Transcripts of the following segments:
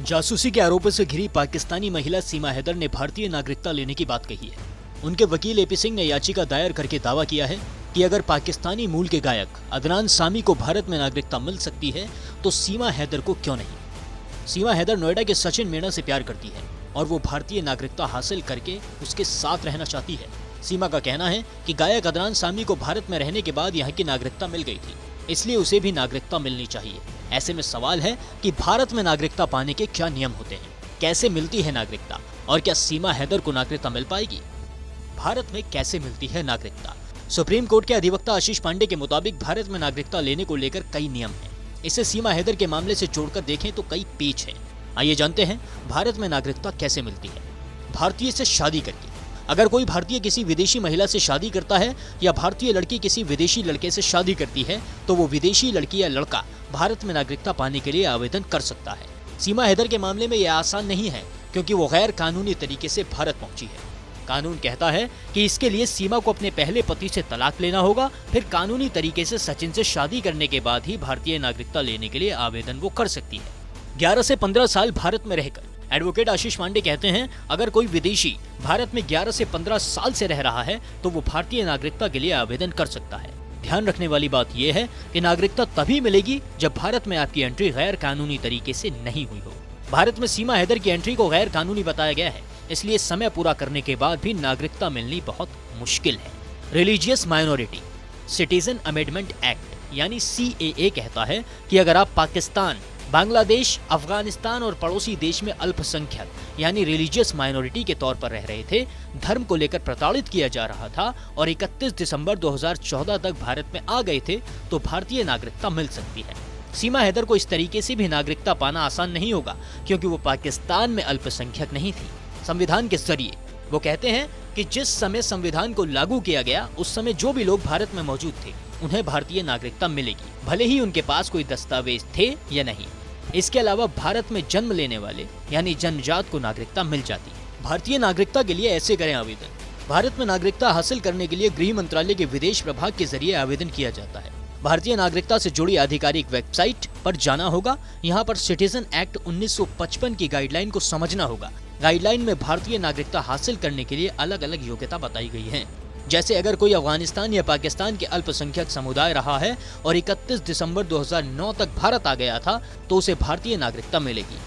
जासूसी के आरोपों से घिरी पाकिस्तानी महिला सीमा हैदर ने भारतीय नागरिकता लेने की बात कही है। उनके वकील एपी सिंह ने याचिका दायर करके दावा किया है कि अगर पाकिस्तानी मूल के गायक अदनान सामी को भारत में नागरिकता मिल सकती है तो सीमा हैदर को क्यों नहीं। सीमा हैदर नोएडा के सचिन मीणा से प्यार करती है और वो भारतीय नागरिकता हासिल करके उसके साथ रहना चाहती है। सीमा का कहना है कि गायक अदनान सामी को भारत में रहने के बाद यहाँ की नागरिकता मिल गई थी, इसलिए उसे भी नागरिकता मिलनी चाहिए। ऐसे में सवाल है कि भारत में नागरिकता पाने के क्या नियम होते हैं, कैसे मिलती है नागरिकता और क्या सीमा हैदर को नागरिकता मिल पाएगी। भारत में कैसे मिलती है नागरिकता। सुप्रीम कोर्ट के अधिवक्ता आशीष पांडे के मुताबिक भारत में नागरिकता लेने को लेकर कई नियम हैं। इसे सीमा हैदर के मामले से जोड़कर देखें तो कई पेच हैं। आइए जानते हैं भारत में नागरिकता कैसे मिलती है। भारतीय से शादी करके। अगर कोई भारतीय किसी विदेशी महिला से शादी करता है या भारतीय लड़की किसी विदेशी लड़के से शादी करती है तो वो विदेशी लड़की या लड़का भारत में नागरिकता पाने के लिए आवेदन कर सकता है। सीमा हैदर के मामले में यह आसान नहीं है क्योंकि वो गैर कानूनी तरीके से भारत पहुंची है। कानून कहता है कि इसके लिए सीमा को अपने पहले पति से तलाक लेना होगा, फिर कानूनी तरीके से सचिन से शादी करने के बाद ही भारतीय नागरिकता लेने के लिए आवेदन वो कर सकती है। 11 से 15 साल भारत में रहकर। एडवोकेट आशीष पांडे कहते हैं अगर कोई विदेशी भारत में 11 से 15 साल से रह रहा है तो वो भारतीय नागरिकता के लिए आवेदन कर सकता है। ध्यान रखने वाली बात यह है कि नागरिकता तभी मिलेगी जब भारत में आपकी एंट्री गैर कानूनी तरीके से नहीं हुई हो। भारत में सीमा हैदर की एंट्री को गैर कानूनी बताया गया है, इसलिए समय पूरा करने के बाद भी नागरिकता मिलनी बहुत मुश्किल है। Religious minority citizen amendment act यानी CAA कहता है कि अगर आप पाकिस्तान, बांग्लादेश, अफगानिस्तान और पड़ोसी देश में अल्पसंख्यक यानी रिलीजियस माइनॉरिटी के तौर पर रह रहे थे, धर्म को लेकर प्रताड़ित किया जा रहा था और 31 दिसंबर 2014 तक भारत में आ गए थे तो भारतीय नागरिकता मिल सकती है। सीमा हैदर को इस तरीके से भी नागरिकता पाना आसान नहीं होगा क्योंकि वो पाकिस्तान में अल्पसंख्यक नहीं थी। संविधान के जरिए वो कहते हैं कि जिस समय संविधान को लागू किया गया उस समय जो भी लोग भारत में मौजूद थे उन्हें भारतीय नागरिकता मिलेगी, भले ही उनके पास कोई दस्तावेज थे या नहीं। इसके अलावा भारत में जन्म लेने वाले यानी जन्मजात को नागरिकता मिल जाती। भारतीय नागरिकता के लिए ऐसे करें आवेदन। भारत में नागरिकता हासिल करने के लिए गृह मंत्रालय के विदेश प्रभाग के जरिए आवेदन किया जाता है। भारतीय नागरिकता से जुड़ी आधिकारिक वेबसाइट पर जाना होगा। यहाँ पर सिटीजन एक्ट 1955 की गाइडलाइन को समझना होगा। गाइडलाइन में भारतीय नागरिकता हासिल करने के लिए अलग अलग योग्यता बताई गई है। जैसे अगर कोई अफगानिस्तान या पाकिस्तान के अल्पसंख्यक समुदाय रहा है और 31 दिसंबर 2009 तक भारत आ गया था तो उसे भारतीय नागरिकता मिलेगी।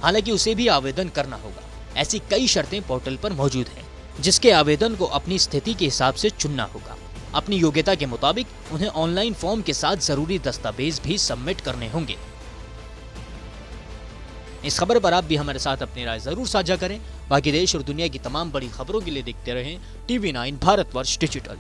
हालांकि उसे भी आवेदन करना होगा। ऐसी कई शर्तें पोर्टल पर मौजूद हैं जिसके आवेदन को अपनी स्थिति के हिसाब से चुनना होगा। अपनी योग्यता के मुताबिक उन्हें ऑनलाइन फॉर्म के साथ जरूरी दस्तावेज भी सबमिट करने होंगे। इस खबर पर आप भी हमारे साथ अपनी राय जरूर साझा करें। बाकी देश और दुनिया की तमाम बड़ी खबरों के लिए देखते रहें TV9 भारतवर्ष डिजिटल।